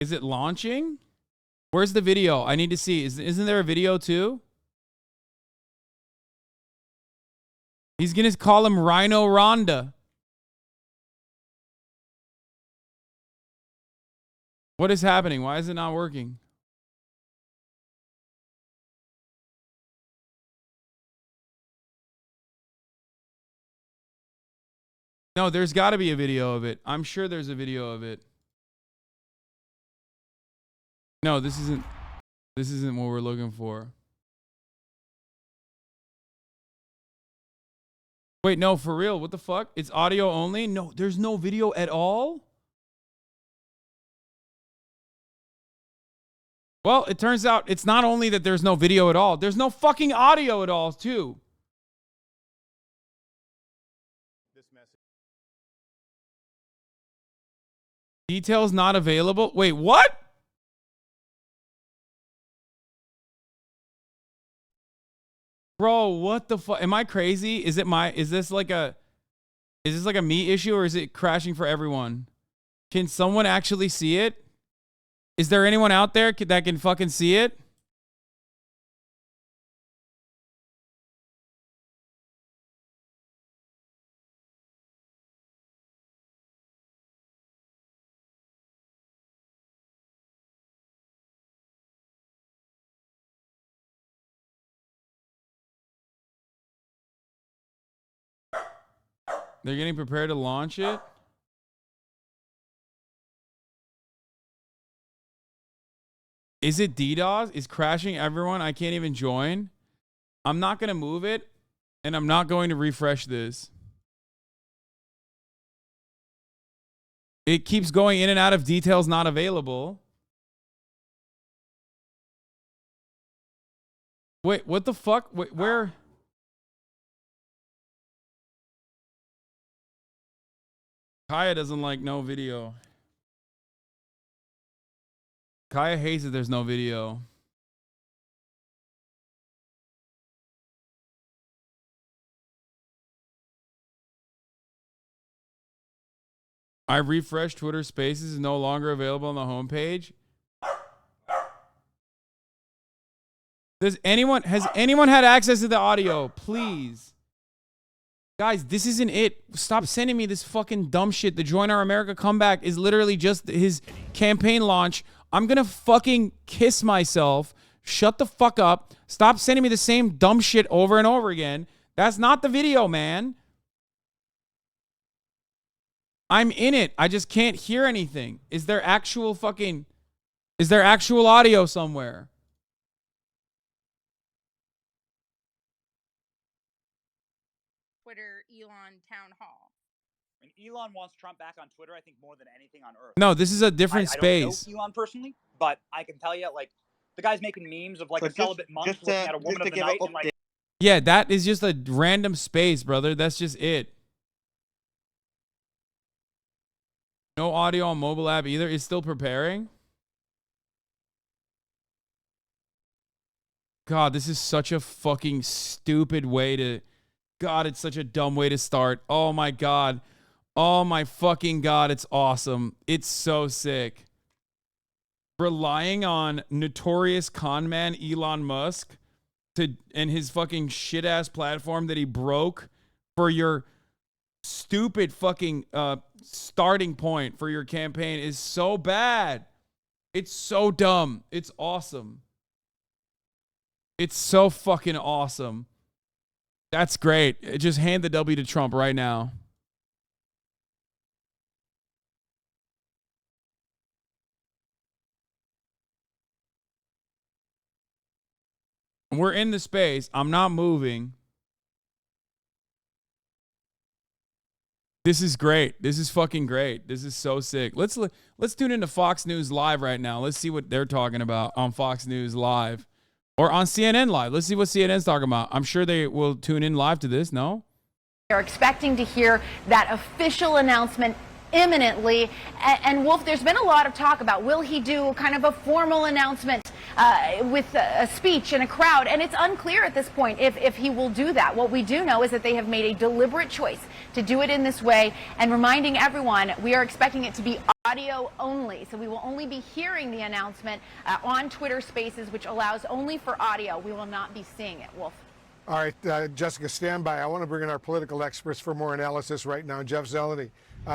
Is it launching? Where's the video? I need to see. Isn't there a video too? He's gonna call him Rhino Rhonda. What is happening? Why is it not working? No, there's got to be a video of it. I'm sure there's a video of it. No, this isn't what we're looking for. Wait, no, for real. What the fuck? It's audio only? No, there's no video at all? Well, it turns out it's not only that there's no video at all. There's no fucking audio at all, too. This message. Details not available? Wait, what? Bro, what the fuck? Am I crazy? Is this like a me issue, or is it crashing for everyone? Can someone actually see it? Is there anyone out there that can fucking see it? They're getting prepared to launch it? Is it DDoS? Is crashing everyone? I can't even join. I'm not going to move it, and I'm not going to refresh this. It keeps going in and out of details not available. Wait, what the fuck? Wait, where? Kaya doesn't like no video. Kaya hates that there's no video. I refreshed Twitter Spaces, is no longer available on the homepage. Has anyone had access to the audio? Please. Guys, this isn't it. Stop sending me this fucking dumb shit. The Join Our America comeback is literally just his campaign launch. I'm gonna fucking kiss myself. Shut the fuck up. Stop sending me the same dumb shit over and over again. That's not the video, man. I'm in it. I just can't hear anything. Is there actual audio somewhere? Twitter Elon town hall. And Elon wants Trump back on Twitter, I think, more than anything on earth. No, this is a different space. I don't know Elon personally, but I can tell you, like, the guy's making memes of like a celibate monk looking at a woman of the night and like. Yeah, that is just a random space, brother. That's just it. No audio on mobile app either. It's still preparing. God, this is such a fucking stupid way to... God, it's such a dumb way to start. Oh my God. Oh my fucking God, it's awesome. It's so sick. Relying on notorious con man Elon Musk and his fucking shit ass platform that he broke for your stupid fucking starting point for your campaign is so bad. It's so dumb. It's awesome. It's so fucking awesome. That's great. Just hand the W to Trump right now. We're in the space. I'm not moving. This is great. This is fucking great. This is so sick. Let's tune into Fox News Live right now. Let's see what they're talking about on Fox News Live or on CNN Live. Let's see what CNN's talking about. I'm sure they will tune in live to this. No? They're expecting to hear that official announcement imminently. And Wolf, there's been a lot of talk about, will he do kind of a formal announcement with a speech in a crowd? And it's unclear at this point if he will do that. What we do know is that they have made a deliberate choice to do it in this way, and reminding everyone we are expecting it to be audio only. So we will only be hearing the announcement on Twitter Spaces, which allows only for audio. We will not be seeing it. Wolf. All right, Jessica, stand by. I want to bring in our political experts for more analysis right now. Jeff Zeleny.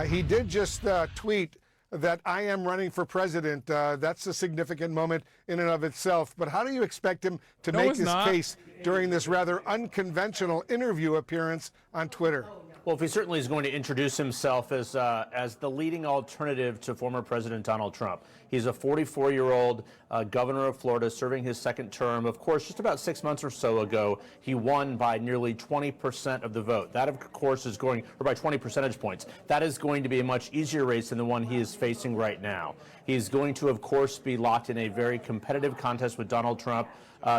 He did just tweet that I am running for president. That's a significant moment in and of itself. But how do you expect him to make his case during this rather unconventional interview appearance on Twitter? Well, if he certainly is going to introduce himself as the leading alternative to former President Donald Trump. He's a 44-year-old governor of Florida serving his second term. Of course, just about 6 months or so ago, he won by nearly 20% of the vote. That, of course, is going, or by 20 percentage points. That is going to be a much easier race than the one he is facing right now. He's going to, of course, be locked in a very competitive contest with Donald Trump.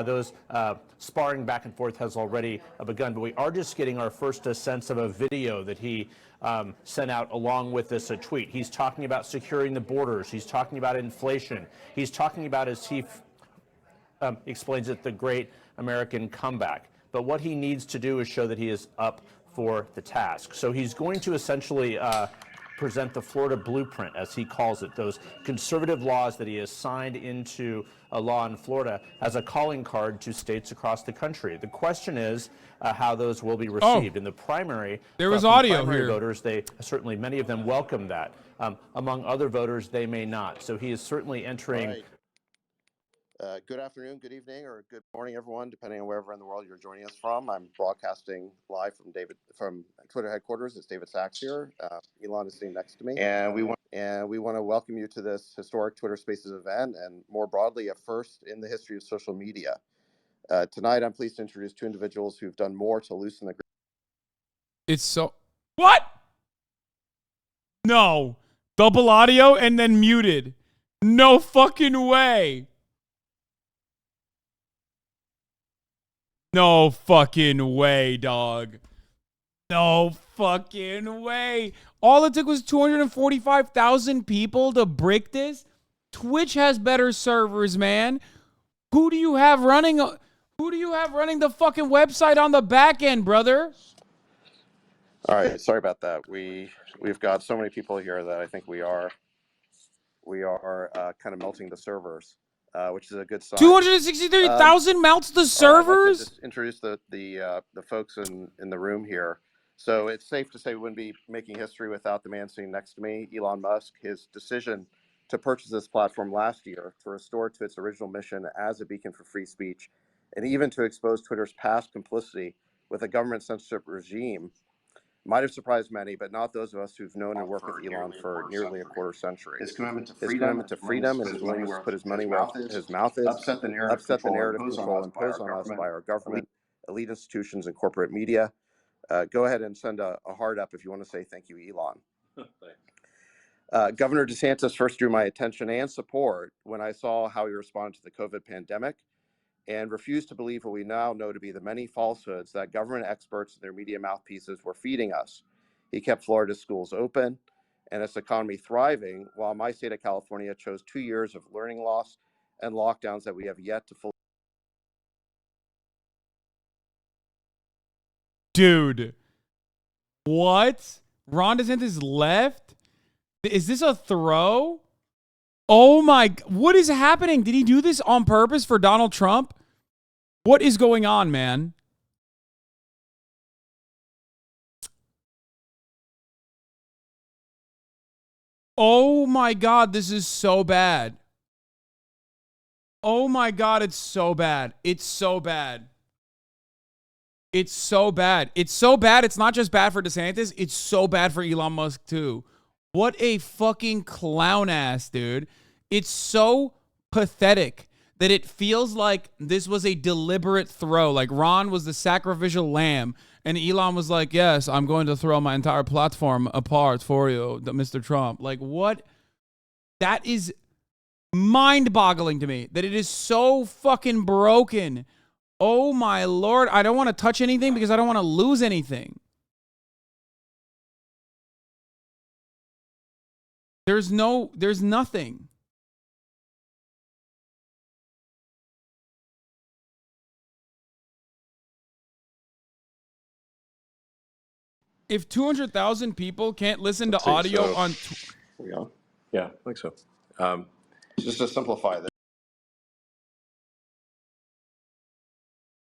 Those sparring back and forth has already begun, but we are just getting our first sense of a video that he sent out along with this tweet. He's talking about securing the borders. He's talking about inflation. He's talking about, as he explains it, the great American comeback. But what he needs to do is show that he is up for the task. So he's going to essentially present the Florida blueprint, as he calls it, those conservative laws that he has signed into a law in Florida as a calling card to states across the country. The question is how those will be received. In the primary, there was audio primary here. Voters, they certainly, many of them welcome that. Among other voters, they may not. So he is certainly entering. Right. Good afternoon, good evening, or good morning, everyone, depending on wherever in the world you're joining us from. I'm broadcasting live from Twitter headquarters. It's David Sachs here. Elon is sitting next to me, and we want to welcome you to this historic Twitter Spaces event, and more broadly, a first in the history of social media. Tonight, I'm pleased to introduce two individuals who've done more to loosen the. It's so what? No, double audio and then muted. No fucking way. No fucking way, dog. No fucking way. All it took was 245,000 people to break this. Twitch has better servers, man. Who do you have running the fucking website on the back end, brother? All right, sorry about that. We've got so many people here that I think we are kind of melting the servers. Which is a good sign. 263,000 melts the servers? I'd like to just introduce the folks in the room here. So it's safe to say we wouldn't be making history without the man sitting next to me, Elon Musk. His decision to purchase this platform last year to restore it to its original mission as a beacon for free speech, and even to expose Twitter's past complicity with a government censorship regime might have surprised many, but not those of us who've known and worked with Elon for nearly a quarter century. His commitment to freedom and his willingness to put his money where his mouth is, upset the narrative control imposed on us by our government, elite institutions, and corporate media. Go ahead and send a heart up if you want to say thank you, Elon. Governor DeSantis first drew my attention and support when I saw how he responded to the COVID pandemic, and refused to believe what we now know to be the many falsehoods that government experts and their media mouthpieces were feeding us. He kept Florida's schools open and its economy thriving, while my state of California chose 2 years of learning loss and lockdowns that we have yet to fully. Dude, what? Ron DeSantis left? Is this a throw? Oh my, what is happening? Did he do this on purpose for Donald Trump? What is going on, man? Oh my God, this is so bad. Oh my God, it's so bad. It's so bad. It's so bad. It's so bad. It's not just bad for DeSantis. It's so bad for Elon Musk too. What a fucking clown ass, dude. It's so pathetic that it feels like this was a deliberate throw. Like Ron was the sacrificial lamb and Elon was like, yes, I'm going to throw my entire platform apart for you, Mr. Trump. Like what? That is mind-boggling to me that it is so fucking broken. Oh my Lord. I don't want to touch anything because I don't want to lose anything. There's nothing. If 200,000 people can't listen to audio on... Yeah. Yeah, I think so. Just to simplify this.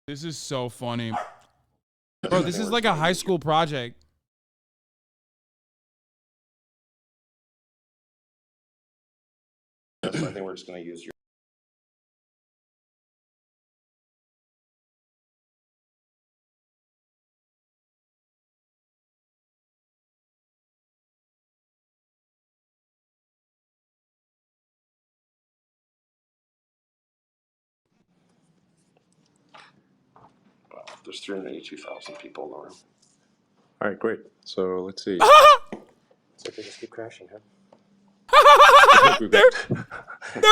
This is so funny. Bro, this is like a high school project. I think we're just going to use your. Wow, there's 382,000 people in the room. All right, great. So let's see. So they just keep crashing, huh? They're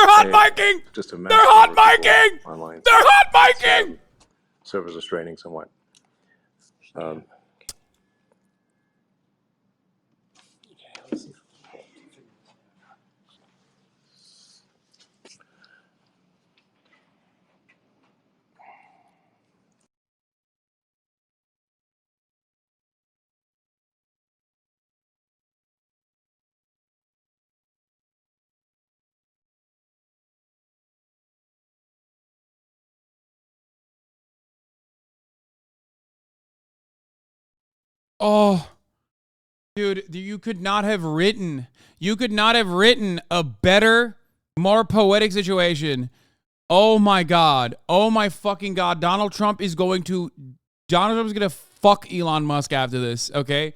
hot miking. Just a They're hot miking. Online. They're hot miking. Servers are straining somewhat. Oh, dude, you could not have written a better, more poetic situation. Oh my God. Oh my fucking God. Donald Trump is going to fuck Elon Musk after this, okay?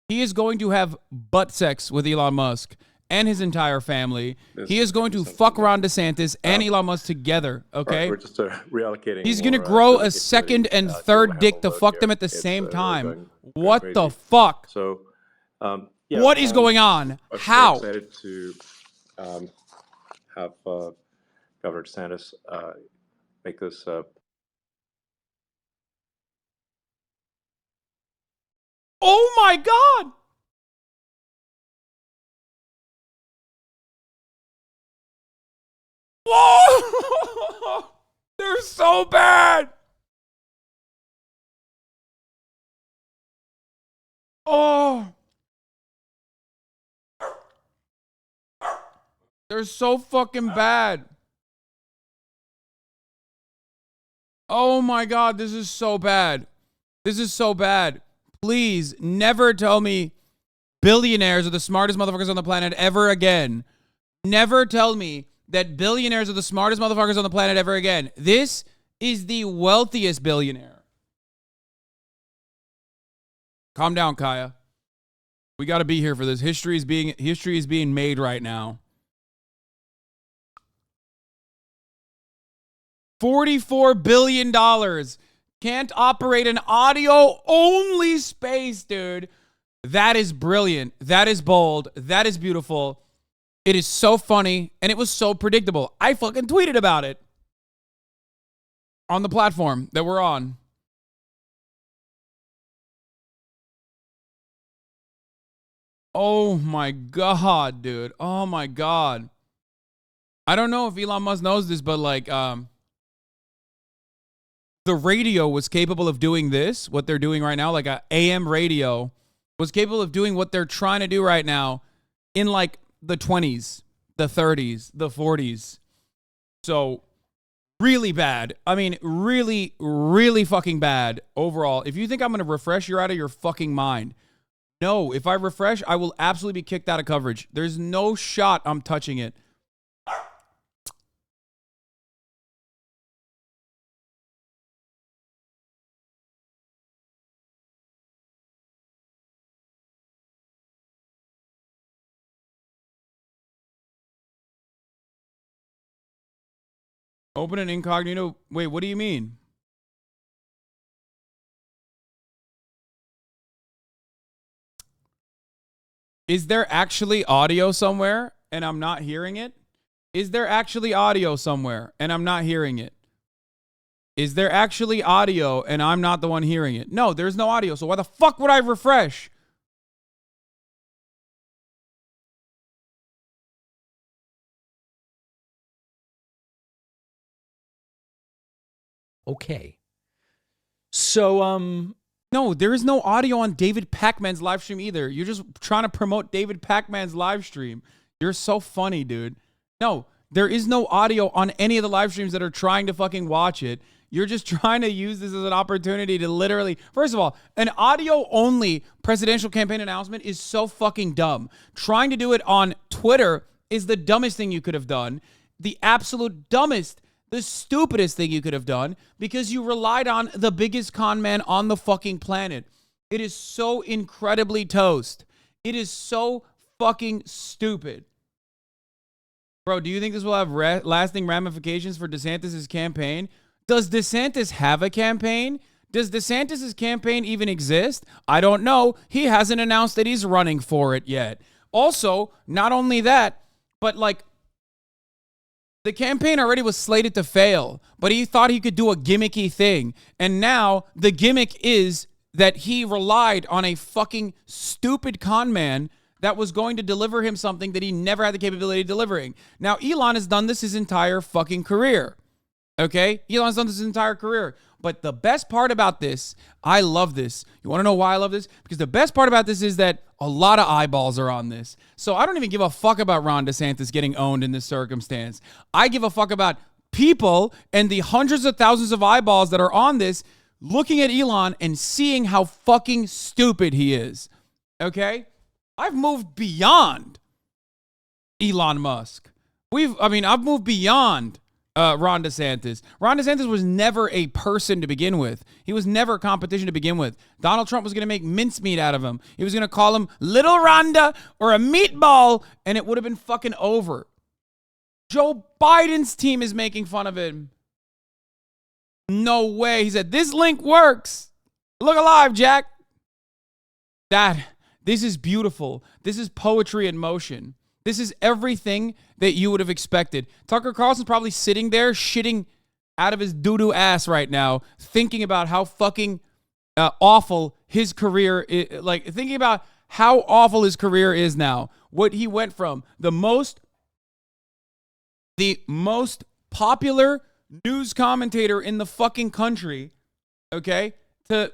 He is going to have butt sex with Elon Musk and his entire family. He is going to fuck Ron DeSantis and Elon Musk together, okay? Right, we're just reallocating. He's going to grow a second and third dick to fuck them at the same time. What the fuck? So, What is going on? I'm How? excited to have Governor DeSantis make this. Oh my God! Whoa! They're so bad! Oh! They're so fucking bad. Oh my God, this is so bad. This is so bad. Please never tell me billionaires are the smartest motherfuckers on the planet ever again. Never tell me that billionaires are the smartest motherfuckers on the planet ever again. This is the wealthiest billionaire. Calm down, Kaya. We got to be here for this. History is being made right now. $44 billion. Can't operate an audio-only space, dude. That is brilliant. That is bold. That is beautiful. It is so funny, and it was so predictable. I fucking tweeted about it on the platform that we're on. Oh my God, dude. Oh my God. I don't know if Elon Musk knows this, but like, the radio was capable of doing this, what they're doing right now, like a AM radio was capable of doing what they're trying to do right now in like the 20s, the 30s, the 40s. So really bad. I mean, really, really fucking bad overall. If you think I'm going to refresh, you're out of your fucking mind. No, if I refresh, I will absolutely be kicked out of coverage. There's no shot I'm touching it. Open an incognito. Wait, what do you mean? Is there actually audio somewhere and I'm not hearing it? Is there actually audio somewhere and I'm not hearing it? Is there actually audio and I'm not the one hearing it? No, there's no audio. So why the fuck would I refresh? Okay. So, no, there is no audio on David Pacman's live stream either. You're just trying to promote David Pacman's live stream. You're so funny, dude. No, there is no audio on any of the live streams that are trying to fucking watch it. You're just trying to use this as an opportunity to literally, first of all, an audio only presidential campaign announcement is so fucking dumb. Trying to do it on Twitter is the dumbest thing you could have done. The absolute dumbest, the stupidest thing you could have done, because you relied on the biggest con man on the fucking planet. It is so incredibly toast. It is so fucking stupid. Bro, do you think this will have lasting ramifications for DeSantis' campaign? Does DeSantis have a campaign? Does DeSantis' campaign even exist? I don't know. He hasn't announced that he's running for it yet. Also, not only that, but like, the campaign already was slated to fail, but he thought he could do a gimmicky thing. And now the gimmick is that he relied on a fucking stupid con man that was going to deliver him something that he never had the capability of delivering. Now, Elon has done this his entire fucking career. Okay? Elon's done this his entire career. But the best part about this, I love this. You want to know why I love this? Because the best part about this is that a lot of eyeballs are on this. So I don't even give a fuck about Ron DeSantis getting owned in this circumstance. I give a fuck about people and the hundreds of thousands of eyeballs that are on this, looking at Elon and seeing how fucking stupid he is. Okay? I've moved beyond Elon Musk. I've moved beyond Ron DeSantis. Ron DeSantis was never a person to begin with. He was never a competition to begin with. Donald Trump was going to make mincemeat out of him. He was going to call him Little Rhonda or a meatball, and it would have been fucking over. Joe Biden's team is making fun of him. No way. He said, this link works. Look alive, Jack. This is beautiful. This is poetry in motion. This is everything that you would have expected. Tucker Carlson's probably sitting there shitting out of his doo-doo ass right now, thinking about how fucking awful his career is. Like, thinking about how awful his career is now. What he went from the most popular news commentator in the fucking country, okay, to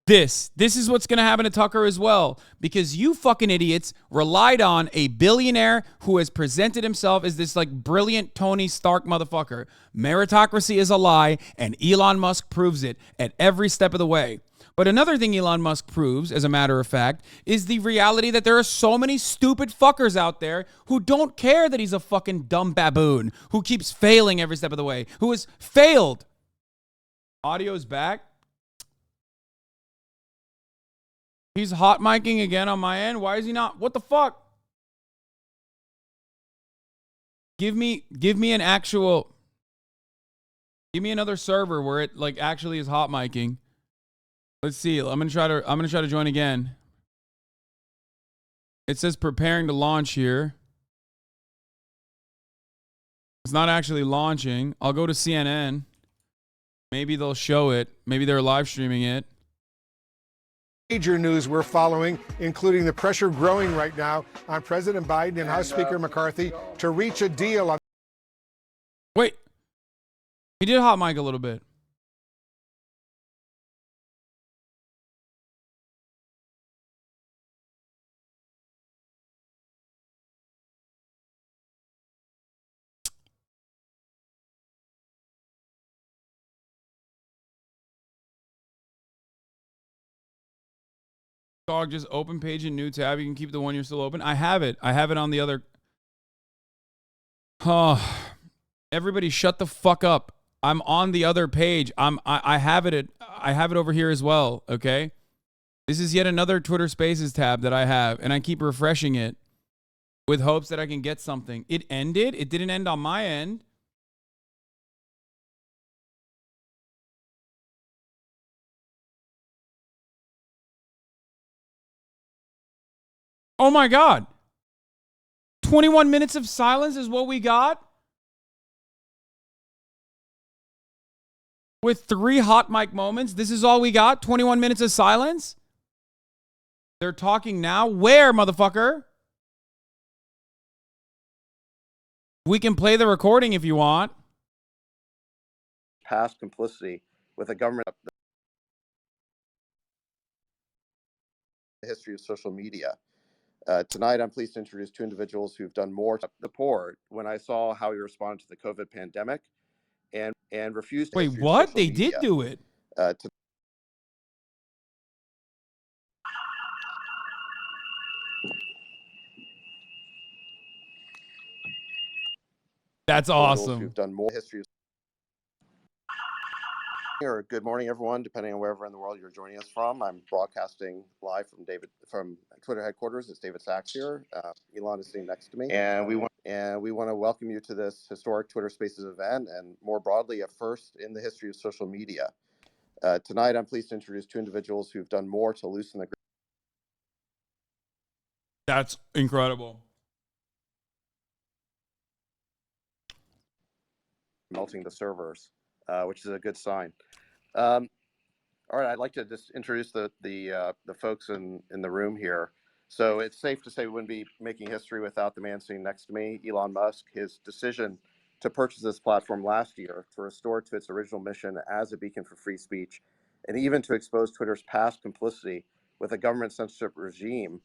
this is what's going to happen to Tucker as well, because you fucking idiots relied on a billionaire who has presented himself as this like brilliant Tony Stark motherfucker. Meritocracy is a lie, and Elon Musk proves it at every step of the way. But another thing Elon Musk proves, as a matter of fact, is the reality that there are so many stupid fuckers out there who don't care that he's a fucking dumb baboon, who keeps failing every step of the way, who has failed. Audio's back. He's hot micing again on my end. Why is he not? What the fuck? Give me another server where it like actually is hot micing. Let's see. I'm gonna try to join again. It says preparing to launch here. It's not actually launching. I'll go to CNN. Maybe they'll show it. Maybe they're live streaming it. Major news we're following, including the pressure growing right now on President Biden and House Speaker McCarthy to reach a deal on. Wait, he did hot mic a little bit. Dog, just open page in new tab. You can keep the one you're still open. I have it on the other. Oh, everybody shut the fuck up. I'm on the other page. I have it over here as well, okay? This is yet another Twitter Spaces tab that I have, and I keep refreshing it with hopes that I can get something. It ended. It didn't end on my end. Oh my God. 21 minutes of silence is what we got? With 3 hot mic moments, this is all we got? 21 minutes of silence? They're talking now? Where, motherfucker? We can play the recording if you want. Past complicity with a government. The history of social media. Tonight, I'm pleased to introduce two individuals who've done more to support when I saw how he responded to the COVID pandemic and refused to Wait, history of what? social They media. did do it. That's awesome. Who've done more history of or good morning, everyone, depending on wherever in the world you're joining us from. I'm broadcasting live from Twitter headquarters. It's David Sachs here. Elon is sitting next to me, and we want to welcome you to this historic Twitter Spaces event, and more broadly, a first in the history of social media. Tonight, I'm pleased to introduce two individuals who've done more to loosen the. That's incredible. Melting the servers, which is a good sign. All right, I'd like to just introduce the folks in the room here. So it's safe to say we wouldn't be making history without the man sitting next to me, Elon Musk. His decision to purchase this platform last year to restore it to its original mission as a beacon for free speech, and even to expose Twitter's past complicity with a government censorship regime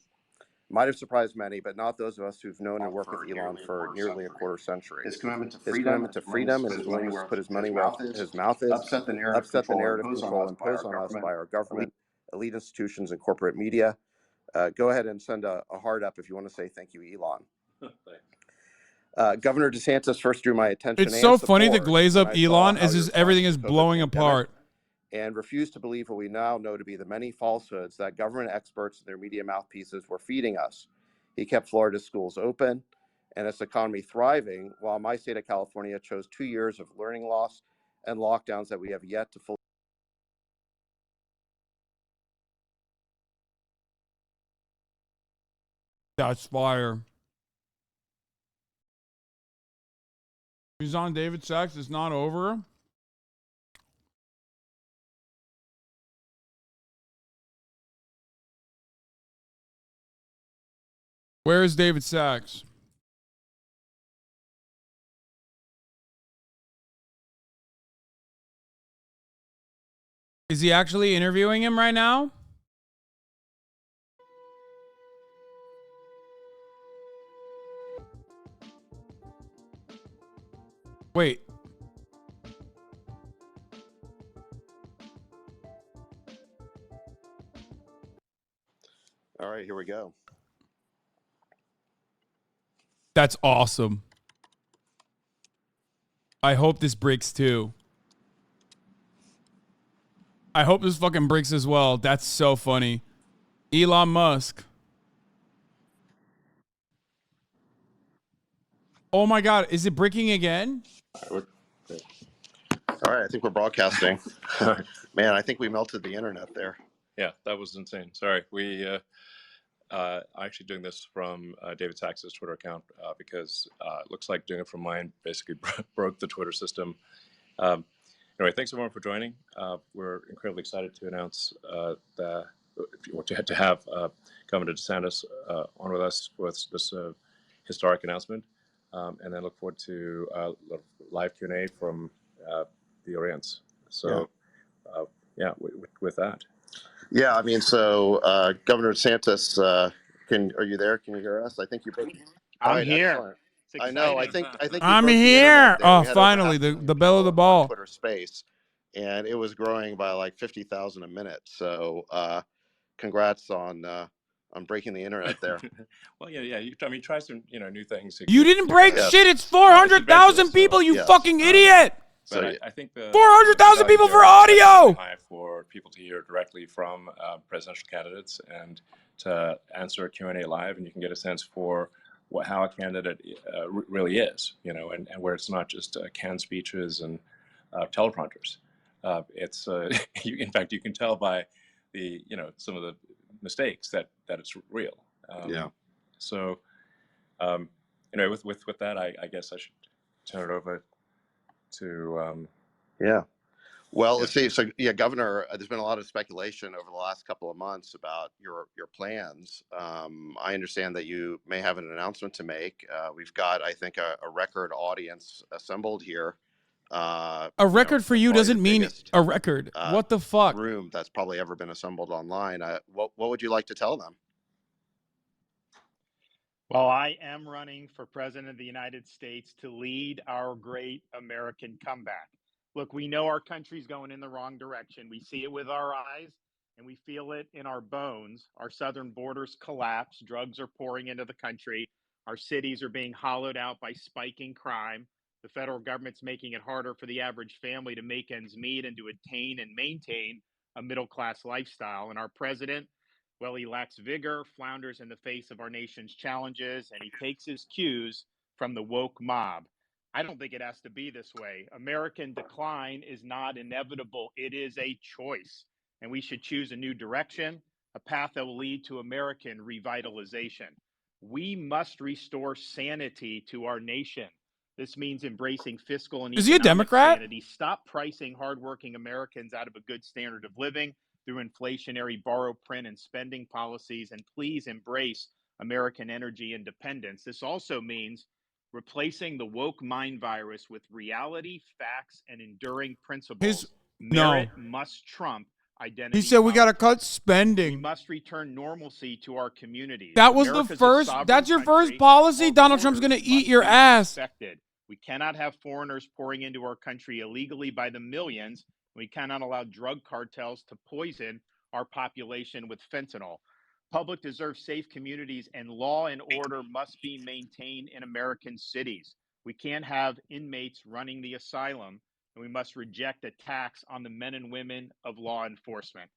might have surprised many, but not those of us who've known and worked with Elon for nearly a quarter century. His commitment to freedom and his willingness to put his money where his mouth is upset the narrative control imposed on us by our government, elite institutions, and corporate media. Go ahead and send a heart up if you want to say thank you, Elon. Governor DeSantis first drew my attention. It's so funny to glaze up Elon as everything is blowing apart. And refused to believe what we now know to be the many falsehoods that government experts and their media mouthpieces were feeding us. He kept Florida's schools open and its economy thriving, while my state of California chose 2 years of learning loss and lockdowns that we have yet to fully. That's fire. He's on David Sachs. It's not over. Where is David Sachs? Is he actually interviewing him right now? Wait. All right, here we go. That's awesome. I hope this breaks too. I hope this fucking breaks as well. That's so funny. Elon Musk. Oh my God, is it breaking again? All right, I think we're broadcasting. Man, I think we melted the internet there. Yeah, that was insane. Sorry. We actually doing this from David Sachs's Twitter account because it looks like doing it from mine basically broke the Twitter system. Anyway, thanks everyone for joining. We're incredibly excited to announce to have Governor DeSantis on with us with this historic announcement, and then look forward to live Q&A from the audience. So, yeah, with that. Yeah, I mean, so Governor DeSantis, are you there? Can you hear us? I think you. I'm here. Excellent. I know. I think. I'm here. Oh, finally, the bell of the ball. Twitter Space, and it was growing by like 50,000 a minute. So, congrats on breaking the internet there. Well, yeah. I mean, try some new things. You didn't break shit. It's 400,000 people. You fucking idiot. But I think the 400,000 people for audio. For people to hear directly from presidential candidates and to answer a Q&A live, and you can get a sense for how a candidate really is, and where it's not just canned speeches and teleprompters. It's in fact, you can tell by the some of the mistakes that it's real. So with that, I guess I should turn it over to Well, let's see. So, Governor, there's been a lot of speculation over the last couple of months about your plans. I understand that you may have an announcement to make. We've got, I think, a record audience assembled here. A record for you doesn't mean a record. What the fuck? Room that's probably ever been assembled online. What would you like to tell them? Well, I am running for president of the United States to lead our great American comeback. Look, we know our country's going in the wrong direction. We see it with our eyes and we feel it in our bones. Our southern borders collapse. Drugs are pouring into the country. Our cities are being hollowed out by spiking crime. The federal government's making it harder for the average family to make ends meet and to attain and maintain a middle class lifestyle. And our president, well, he lacks vigor, flounders in the face of our nation's challenges, and he takes his cues from the woke mob. I don't think it has to be this way. American decline is not inevitable, it is a choice. And we should choose a new direction, a path that will lead to American revitalization. We must restore sanity to our nation. This means embracing fiscal and Is he a economic Democrat? sanity. Stop pricing hardworking Americans out of a good standard of living through inflationary borrow, print, and spending policies, and please embrace American energy independence. This also means replacing the woke mind virus with reality, facts, and enduring principles. Merit must trump identity. He said we got to cut We spending. must return normalcy to our communities. That was America's the a first. sovereign That's your first country. policy. Our Donald Trump's borders going to eat must your be ass. respected. We cannot have foreigners pouring into our country illegally by the millions. We cannot allow drug cartels to poison our population with fentanyl. Public deserves safe communities, and law and order must be maintained in American cities. We can't have inmates running the asylum, and we must reject attacks on the men and women of law enforcement.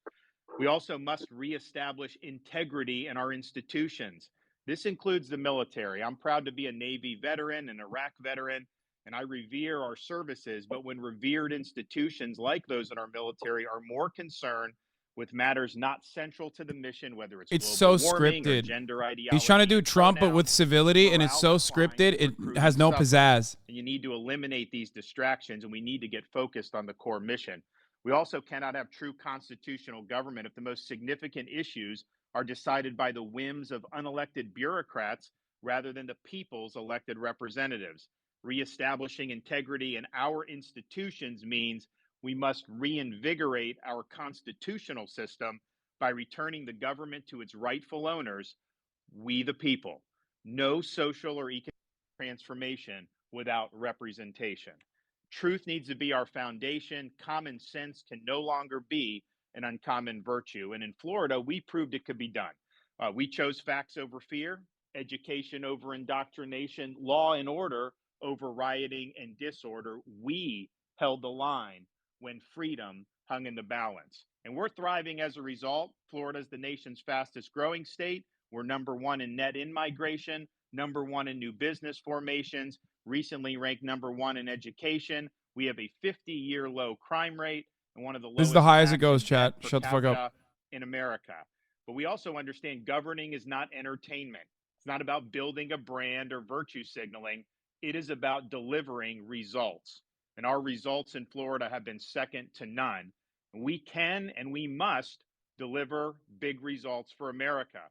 We also must reestablish integrity in our institutions. This includes the military. I'm proud to be a Navy veteran, an Iraq veteran, and I revere our services. But when revered institutions like those in our military are more concerned with matters not central to the mission, whether it's so global warming or scripted. gender ideology, He's trying to do and Trump, but with pronouns, civility, and it's so morale scripted. It declines, has no recruiting suffers, pizzazz. and you need to eliminate these distractions, and we need to get focused on the core mission. We also cannot have true constitutional government if the most significant issues are decided by the whims of unelected bureaucrats rather than the people's elected representatives. Reestablishing integrity in our institutions means we must reinvigorate our constitutional system by returning the government to its rightful owners, we the people. No social or economic transformation without representation. Truth needs to be our foundation. Common sense can no longer be an uncommon virtue. And in Florida, we proved it could be done. We chose facts over fear, education over indoctrination, law and order over rioting and disorder. We held the line when freedom hung in the balance. And we're thriving as a result. Florida is the nation's fastest growing state. We're number one in net in-migration, number one in new business formations, recently ranked number one in education. We have a 50-year low crime rate and one of the lowest. This is the highest it goes, tax chat. per Shut the fuck capita up. in America. But we also understand governing is not entertainment. It's not about building a brand or virtue signaling. It is about delivering results. And our results in Florida have been second to none. We can and we must deliver big results for America.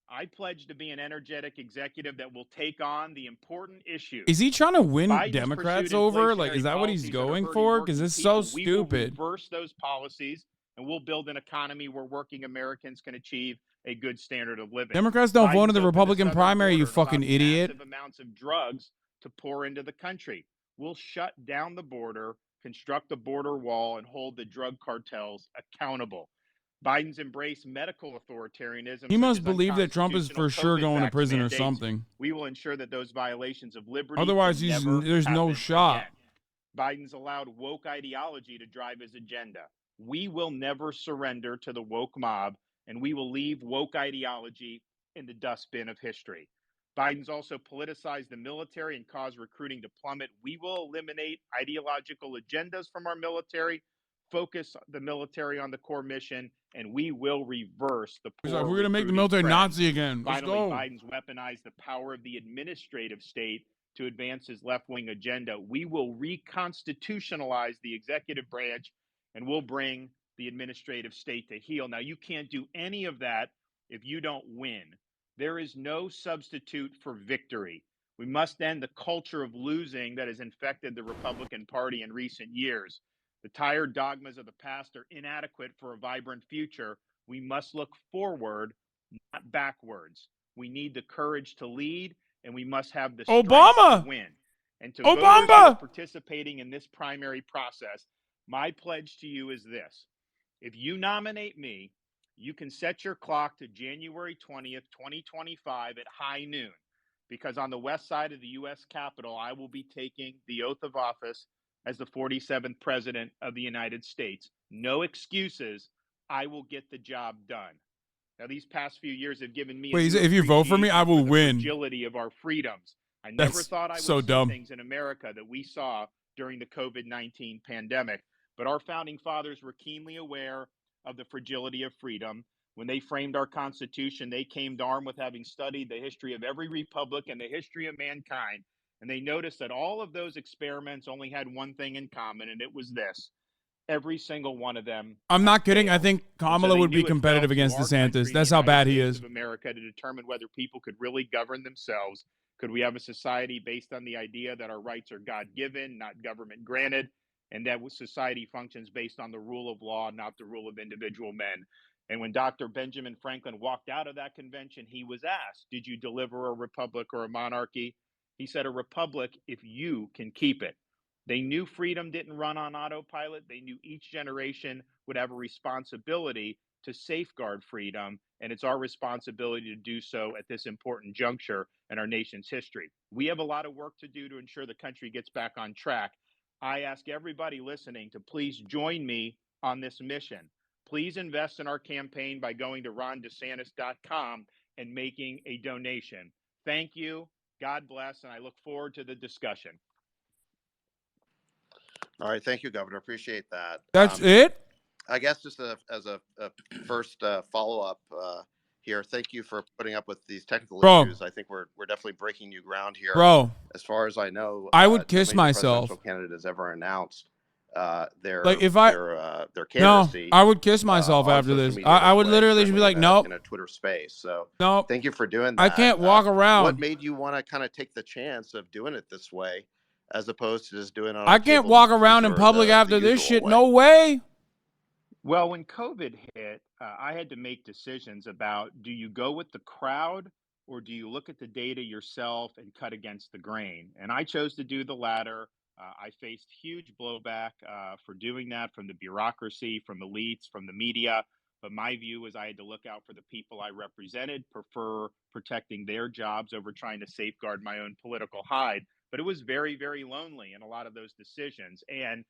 I pledge to be an energetic executive that will take on the important issues. Is he trying to win Biden's Democrats pursued over? Like, inflationary is that what he's policies that are going hurting for? Because working it's so people. We will stupid. reverse those policies, and we'll build an economy where working Americans can achieve a good standard of living. Democrats don't vote in Biden's the opened Republican southern primary, you border and fucking allowed idiot. massive amounts of drugs to pour into the country. We'll shut down the border, construct a border wall, and hold the drug cartels accountable. Biden's embraced medical authoritarianism. He such must as believe that Trump is for sure COVID going to vax prison or mandates. something. We will ensure that those violations of liberty Otherwise, can never there's no happen shot. again. Biden's allowed woke ideology to drive his agenda. We will never surrender to the woke mob, and we will leave woke ideology in the dustbin of history. Biden's also politicized the military and caused recruiting to plummet. We will eliminate ideological agendas from our military, focus the military on the core mission, and we will reverse the He's poor like, we're going to make the recruiting military trend. Nazi again. Let's Finally, go. Biden's weaponized the power of the administrative state to advance his left-wing agenda. We will reconstitutionalize the executive branch, and we'll bring the administrative state to heel. Now, you can't do any of that if you don't win. There is no substitute for victory. We must end the culture of losing that has infected the Republican Party in recent years. The tired dogmas of the past are inadequate for a vibrant future. We must look forward, not backwards. We need the courage to lead, and we must have the Obama! strength to win. And to voters who are participating in this primary process, my pledge to you is this. If you nominate me, you can set your clock to January 20th, 2025 at high noon, because on the west side of the U.S. Capitol, I will be taking the oath of office as the 47th President of the United States. No excuses. I will get the job done. Now, these past few years have given me if you vote for me, I will win. The fragility of our freedoms. I never thought I would see things in America that we saw during the COVID-19 pandemic, but our founding fathers were keenly aware of the fragility of freedom. When they framed our Constitution, they came armed with having studied the history of every republic and the history of mankind, and they noticed that all of those experiments only had one thing in common, and it was this. Every single one of them. I'm not kidding. I think Kamala would be competitive against DeSantis. That's how bad he is. Of America to determine whether people could really govern themselves. Could we have a society based on the idea that our rights are God-given, not government-granted, and that society functions based on the rule of law, not the rule of individual men? And when Dr. Benjamin Franklin walked out of that convention, he was asked, did you deliver a republic or a monarchy? He said, a republic if you can keep it. They knew freedom didn't run on autopilot. They knew each generation would have a responsibility to safeguard freedom, and it's our responsibility to do so at this important juncture in our nation's history. We have a lot of work to do to ensure the country gets back on track. I ask everybody listening to please join me on this mission. Please invest in our campaign by going to rondesantis.com and making a donation. Thank you. God bless, and I look forward to the discussion. All right, thank you, Governor. Appreciate that. That's it? I guess just as a first follow-up here, thank you for putting up with these technical issues. I think we're definitely breaking new ground here. Bro, as far as I know, I would kiss myself. No candidate has ever announced their No, candidacy. I would kiss myself after this. I would literally be like, nope. In a Twitter space. So nope. Thank you for doing that. I can't walk around. What made you want to kind of take the chance of doing it this way, as opposed to just doing it on I can't walk around in public after this shit. No way. Well, when COVID hit, I had to make decisions about, do you go with the crowd or do you look at the data yourself and cut against the grain? And I chose to do the latter. I faced huge blowback for doing that from the bureaucracy, from elites, from the media. But my view was I had to look out for the people I represented, prefer protecting their jobs over trying to safeguard my own political hide. But it was very, very lonely in a lot of those decisions. And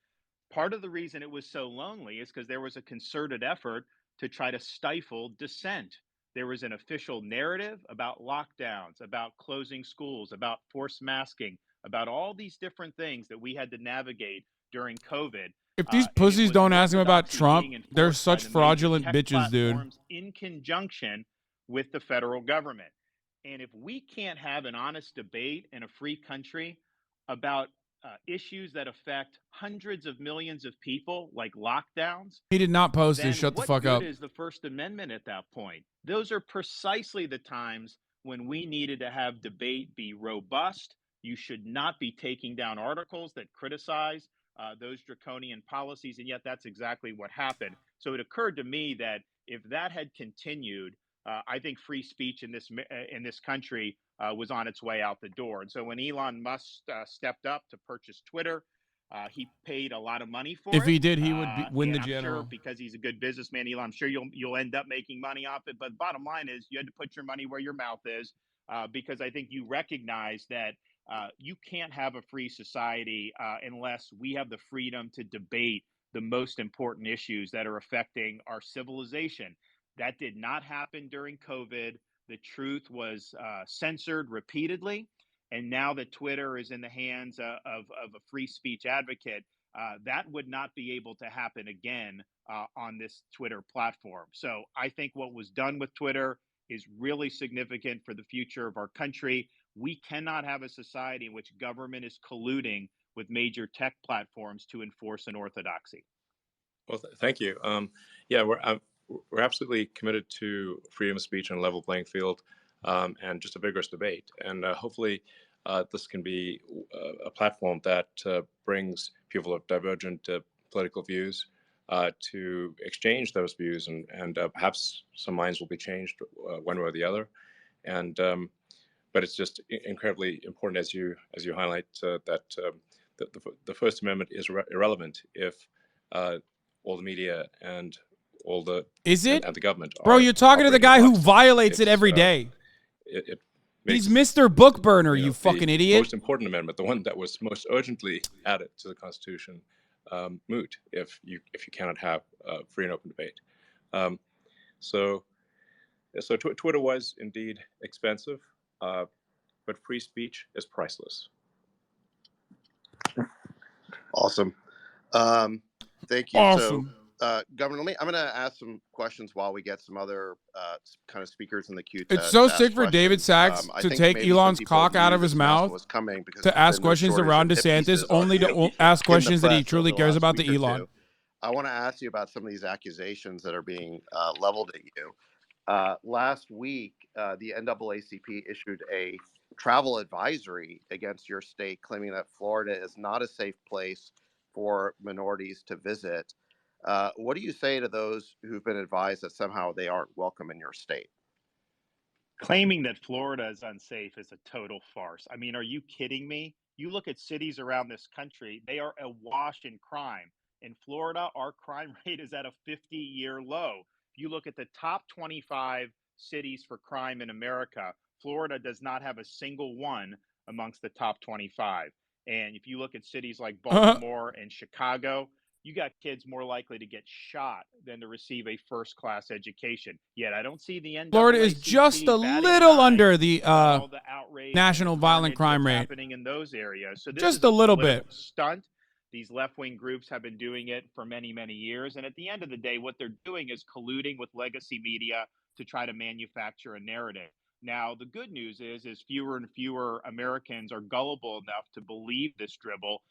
part of the reason it was so lonely is because there was a concerted effort to try to stifle dissent. There was an official narrative about lockdowns, about closing schools, about forced masking, about all these different things that we had to navigate during COVID. If these pussies don't ask him about Trump, they're such fraudulent bitches, dude. In conjunction with the federal government. And if we can't have an honest debate in a free country about issues that affect hundreds of millions of people, like lockdowns. He did not post this. Shut the fuck up. What good is the First Amendment at that point? Those are precisely the times when we needed to have debate be robust. You should not be taking down articles that criticize those draconian policies, and yet that's exactly what happened. So it occurred to me that if that had continued, I think free speech in this country was on its way out the door. And so when Elon Musk stepped up to purchase Twitter, he paid a lot of money for it. If he did, he would win the I'm general. sure because he's a good businessman, Elon. I'm sure you'll end up making money off it. But bottom line is, you had to put your money where your mouth is, because I think you recognize that you can't have a free society unless we have the freedom to debate the most important issues that are affecting our civilization. That did not happen during COVID. The truth was censored repeatedly. And now that Twitter is in the hands of a free speech advocate, that would not be able to happen again on this Twitter platform. So I think what was done with Twitter is really significant for the future of our country. We cannot have a society in which government is colluding with major tech platforms to enforce an orthodoxy. Well, thank you. Yeah, we're absolutely committed to freedom of speech and a level playing field, and just a vigorous debate. And hopefully this can be a platform that brings people of divergent political views to exchange those views, and perhaps some minds will be changed one way or the other. and but it's just incredibly important, as you highlight, that the First Amendment is irrelevant if all the media and all the and the government Bro, are you're talking to the guy who violates it It's, every day. It He's makes, Mr. Book Burner, you fucking the idiot. most important amendment, the one that was most urgently added to the Constitution, moot if you cannot have free and open debate. So Twitter was indeed expensive, but free speech is priceless. Awesome. Thank you. Awesome. So, Governor, I'm going to ask some questions while we get some other kind of speakers in the queue. It's so to sick ask for David questions. Sachs I to think take maybe some Elon's people cock out knew of his this announcement mouth was coming because to there's ask been no questions shortage around of hit DeSantis, pieces only in to the ask questions that he press truly over the cares last about week to or Elon. two. I want to ask you about some of these accusations that are being leveled at you. Last week, the NAACP issued a travel advisory against your state, claiming that Florida is not a safe place for minorities to visit. What do you say to those who've been advised that somehow they aren't welcome in your state? Claiming that Florida is unsafe is a total farce. I mean, are you kidding me? You look at cities around this country, they are awash in crime. In Florida, our crime rate is at a 50-year low. If you look at the top 25 cities for crime in America, Florida does not have a single one amongst the top 25. And if you look at cities like Baltimore and Chicago, you got kids more likely to get shot than to receive a first-class education. Yet I don't see the NAACP Florida is just a batting an little eye under the about all the outrage national and the violent carnage crime that's rate. happening in those areas. So this Just is a little political bit. stunt. These left-wing groups have been doing it for many, many years. And at the end of the day, what they're doing is colluding with legacy media to try to manufacture a narrative. Now, the good news is fewer and fewer Americans are gullible enough to believe this dribble.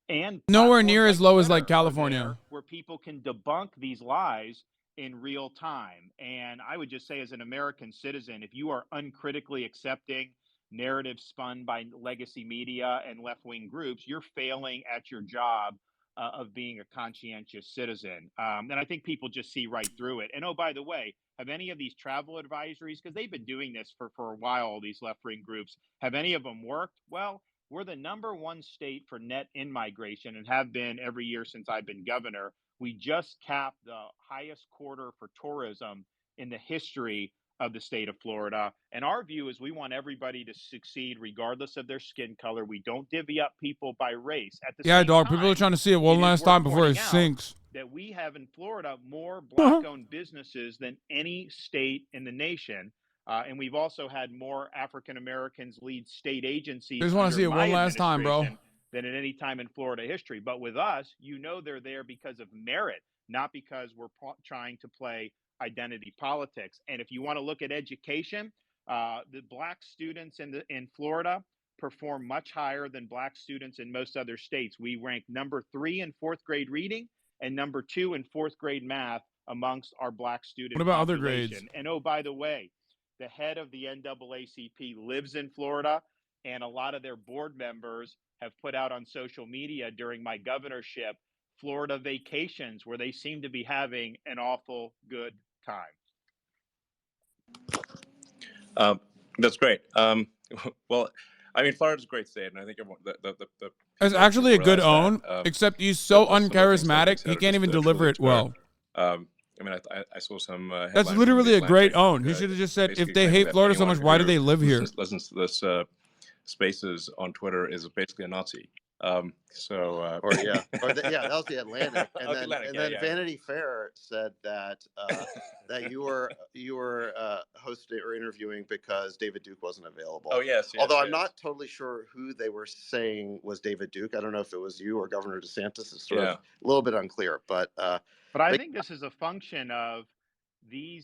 And Nowhere near platforms as low as Twitter like are California. there where people can debunk these lies in real time. And I would just say, as an American citizen, if you are uncritically accepting narratives spun by legacy media and left-wing groups, you're failing at your job of being a conscientious citizen. And I think people just see right through it. And oh, by the way, have any of these travel advisories, because they've been doing this for a while, all these left-wing groups, have any of them worked? Well, we're the #1 state for net in-migration and have been every year since I've been governor. We just capped the highest quarter for tourism in the history of the state of Florida. And our view is we want everybody to succeed regardless of their skin color. We don't divvy up people by race. At the Yeah, same dog. time, People are trying to see it one last time before it sinks. that we have in Florida more Black-owned businesses than any state in the nation. And we've also had more African Americans lead state agencies. I just want to see it one last time, bro. Than at any time in Florida history. But with us, they're there because of merit, not because we're trying to play identity politics. And if you want to look at education, the Black students in Florida perform much higher than Black students in most other states. We rank #3 in 4th grade reading and #2 in 4th grade math amongst our Black student What about population. other grades? And oh, by the way, the head of the NAACP lives in Florida, and a lot of their board members have put out on social media during my governorship Florida vacations where they seem to be having an awful good time. That's great. Well, I mean, Florida's a great state, and I think everyone, It's actually a good realize own, except he's so uncharismatic, he can't even deliver it well. I mean, I saw some. That's literally a great own. He should have just said, if they hate Florida so much, why do they live here? Listens to this Spaces on Twitter is basically a Nazi. That was the Atlantic, and then yeah. Vanity Fair said that that you were hosting or interviewing because David Duke wasn't available. Oh yes. Although I'm not totally sure who they were saying was David Duke. I don't know if it was you or Governor DeSantis. It's sort of a little bit unclear, but I think this is a function of the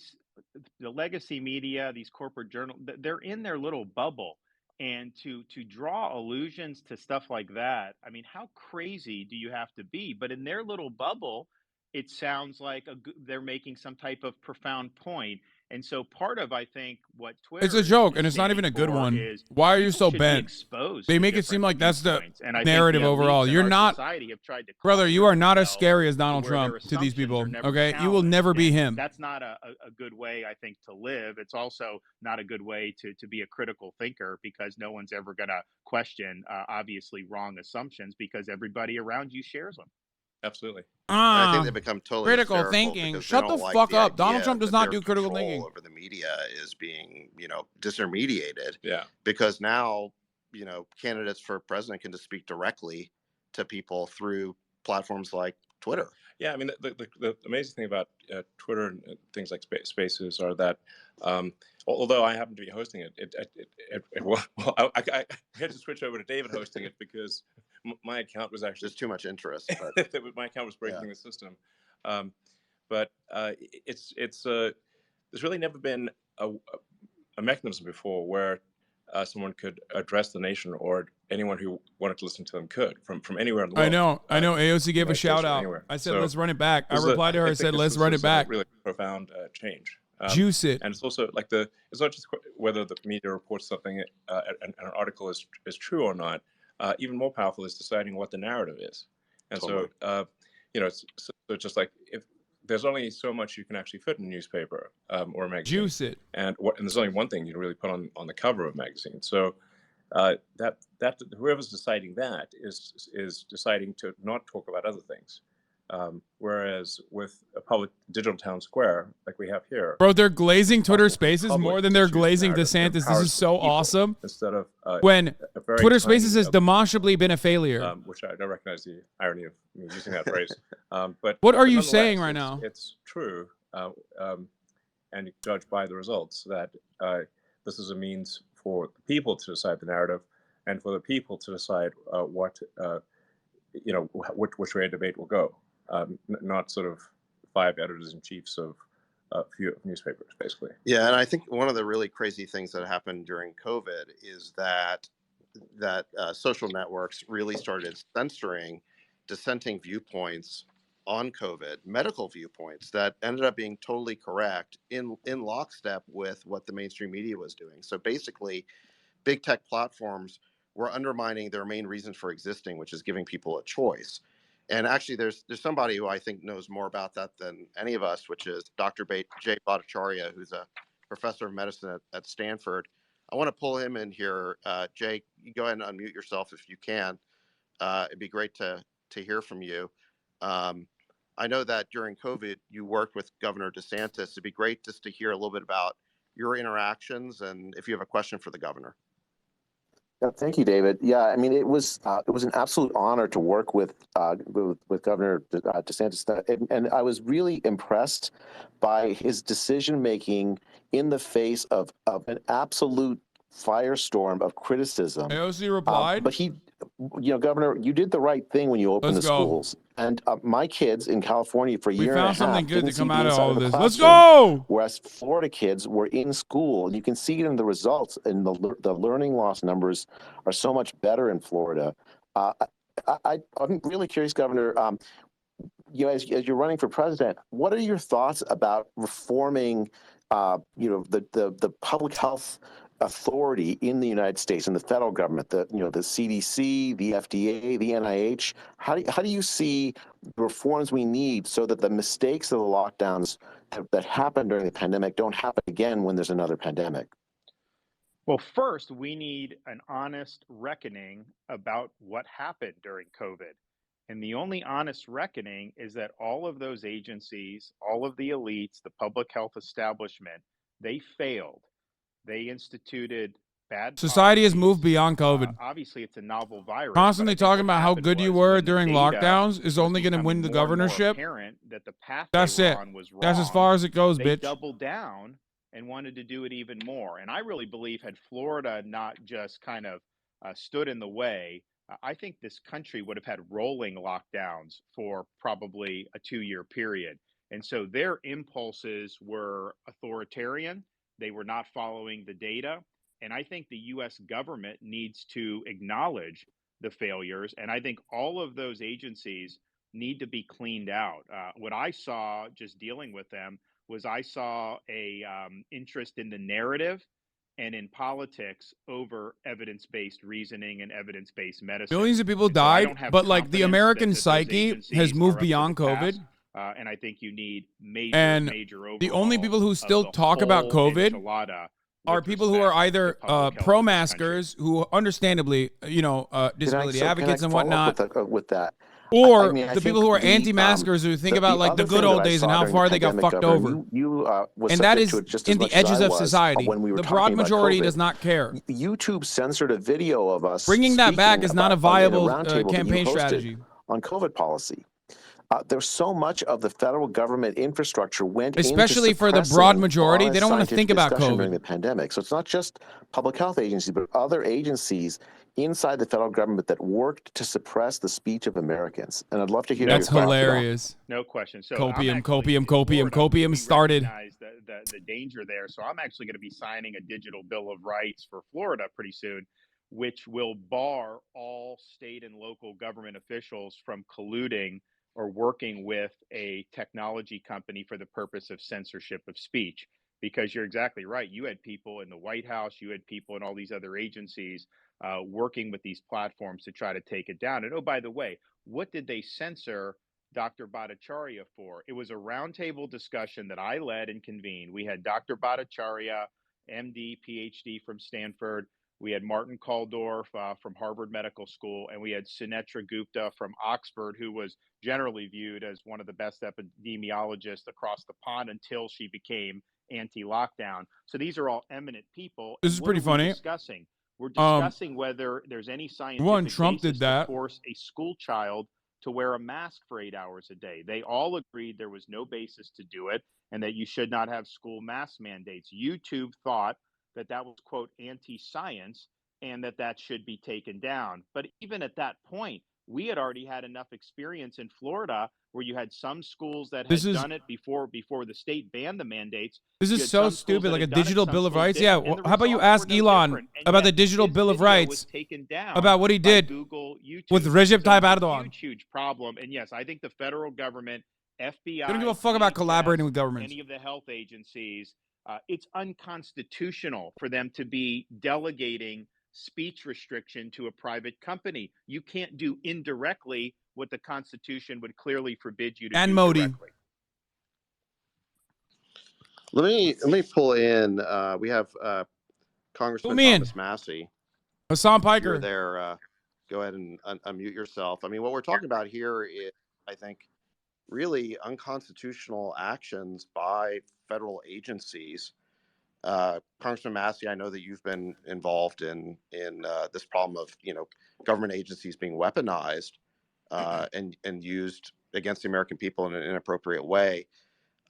legacy media, these corporate journals. They're in their little bubble. And to draw allusions to stuff like that, I mean, how crazy do you have to be? But in their little bubble, it sounds like they're making some type of profound point. And so part of, I think, what Twitter It's a joke, is and it's not even a good standing for one. is Why are you people so should be bent? exposed They to make it seem different like that's the viewpoints. And I think narrative the overall. elites in You're our not, society have tried to brother, you are not as themselves scary as to Donald where their Trump to these assumptions people, are never okay? You will challenged. never be And him. that's not a good way, I think, to live. It's also not a good way to be a critical thinker, because no one's ever going to question obviously wrong assumptions, because everybody around you shares them. Absolutely. And I think they become totally Critical hysterical thinking. because they Shut don't the like fuck the up. Donald idea Trump does that not their do critical control thinking. over the media is being, disintermediated. Yeah. Because now, candidates for president can just speak directly to people through platforms like Twitter. Yeah, I mean, the amazing thing about Twitter and things like Spaces are that, although I happen to be hosting it, I had to switch over to David hosting it because my account was actually There's too much interest. But my account was breaking the system. But there's really never been a mechanism before where someone could address the nation, or anyone who wanted to listen to them could from anywhere in the world. I know. AOC gave a United States shout or out. anywhere. I said, So let's run it back. I this is replied to her. I think said, this let's is- run this it is a back. really profound change. Juice it. And it's also like it's not just whether the media reports something and an article is true or not. Even more powerful is deciding what the narrative is. And Totally. so, it's just like, if there's only so much you can actually fit in a newspaper or a magazine. Juice it. And there's only one thing you can really put on the cover of a magazine. So that whoever's deciding that is deciding to not talk about other things. Whereas with a public digital town square like we have here, Bro, they're glazing Twitter also for the Spaces public more than to they're choose the glazing narrative that DeSantis. This empowers is so people awesome. Instead of When a very Twitter Spaces tiny, has demonstrably been a failure. which I don't recognize the irony of me using that phrase. But What are but you saying right nonetheless, now? It's true, and you judge by the results that this is a means for the people to decide the narrative, and for the people to decide which way a debate will go. Not sort of 5 editors-in-chiefs of a few newspapers, basically. Yeah, and I think one of the really crazy things that happened during COVID is that social networks really started censoring dissenting viewpoints on COVID, medical viewpoints that ended up being totally correct in lockstep with what the mainstream media was doing. So basically, big tech platforms were undermining their main reason for existing, which is giving people a choice. And actually, there's somebody who I think knows more about that than any of us, which is Dr. Jay Bhattacharya, who's a professor of medicine at Stanford. I want to pull him in here. Jay, you go ahead and unmute yourself if you can. It'd be great to hear from you. I know that during COVID, you worked with Governor DeSantis. It'd be great just to hear a little bit about your interactions and if you have a question for the governor. Yeah, thank you, David. Yeah, I mean, it was an absolute honor to work with Governor DeSantis, and I was really impressed by his decision making in the face of an absolute firestorm of criticism. AOC replied. But Governor, you did the right thing when you opened the schools. And my kids in California for a year and a half We found something good to come out of all of this. Let's classroom, go! whereas Florida kids were in school. And you can see it in the results, and the learning loss numbers are so much better in Florida. I'm really curious, Governor, as you're running for president, what are your thoughts about reforming, the public health authority in the United States and the federal government, the CDC, the FDA, the NIH? How do you see the reforms we need so that the mistakes of the lockdowns that happened during the pandemic don't happen again when there's another pandemic? Well, first, we need an honest reckoning about what happened during COVID. And the only honest reckoning is that all of those agencies, all of the elites, the public health establishment, they failed. They instituted bad Society has policies. moved beyond COVID. Obviously, it's a novel virus. Constantly talking about how good you were during lockdowns is only going to win the governorship. That the path That's they it. were on was wrong. That's as far as it goes, They bitch. doubled down and wanted to do it even more. And I really believe had Florida not just kind of stood in the way, I think this country would have had rolling lockdowns for probably a 2-year period. And so their impulses were authoritarian. They were not following the data. And I think the U.S. government needs to acknowledge the failures. And I think all of those agencies need to be cleaned out. What I saw just dealing with them was I saw a interest in the narrative and in politics over evidence-based reasoning and evidence-based medicine. Billions of people And so I died, don't have but like the confidence American that those psyche has agencies moved are up to beyond the task. COVID. And I think you need major And overhaul the only people who of still the talk about whole COVID enchilada are with people who are respect to either public health in this country. pro-maskers, who understandably, disability advocates and whatnot, with that? or I the think people who are anti-maskers who think about like the other good thing that old I days and saw how during the far they got pandemic, fucked Governor, over. you was And that subject is to it just as in the much as edges I of was, society. when we were The talking broad about majority COVID. does not care. YouTube censored a video of us Bringing that back speaking is not a about- in viable roundtable that you campaign hosted strategy. on COVID policy. There's so much of the federal government infrastructure went Especially into for the broad suppressing majority, they honest don't want to scientific think about discussion during COVID. the pandemic. So it's not just public health agencies, but other agencies inside the federal government that worked to suppress the speech of Americans. And I'd love to hear That's your thoughts on that. hilarious. No question. So Copium, I'm actually, in copium Florida, we started. recognize the danger there. So I'm actually going to be signing a digital bill of rights for Florida pretty soon, which will bar all state and local government officials from colluding or working with a technology company for the purpose of censorship of speech. Because you're exactly right. You had people in the White House, you had people in all these other agencies working with these platforms to try to take it down. And oh, by the way, what did they censor Dr. Bhattacharya for? It was a roundtable discussion that I led and convened. We had Dr. Bhattacharya, MD, PhD from Stanford. We had Martin Kulldorff from Harvard Medical School, and we had Sunetra Gupta from Oxford, who was generally viewed as one of the best epidemiologists across the pond until she became anti-lockdown. So these are all eminent people. This is pretty funny. Discussing? We're discussing whether there's any scientific Trump basis did that. to force a school child to wear a mask for 8 hours a day. They all agreed there was no basis to do it and that you should not have school mask mandates. YouTube thought that that was, quote, anti-science and that should be taken down. But even at that point, we had already had enough experience in Florida where you had some schools that had done it before the state banned the mandates. This is so stupid, like a digital bill of rights. Yeah, and the how about you results ask were no Elon different. And about the yet digital his bill of video rights, was taken down about what he by did Google, YouTube. with Recep So Tayyip it's a Erdogan. huge problem. And yes, I think the federal government, FBI, They don't give a fuck about DHS, collaborating with governments. any of the health agencies, it's unconstitutional for them to be delegating speech restriction to a private company. You can't do indirectly what the Constitution would clearly forbid you to And do Modi. directly. Let me pull in. We have Congressman Thomas Massey. HasanPiker. If you're there, go ahead and unmute yourself. I mean, what we're talking about here is, I think, really unconstitutional actions by federal agencies. Congressman Massey, I know that you've been involved in this problem of government agencies being weaponized and used against the American people in an inappropriate way.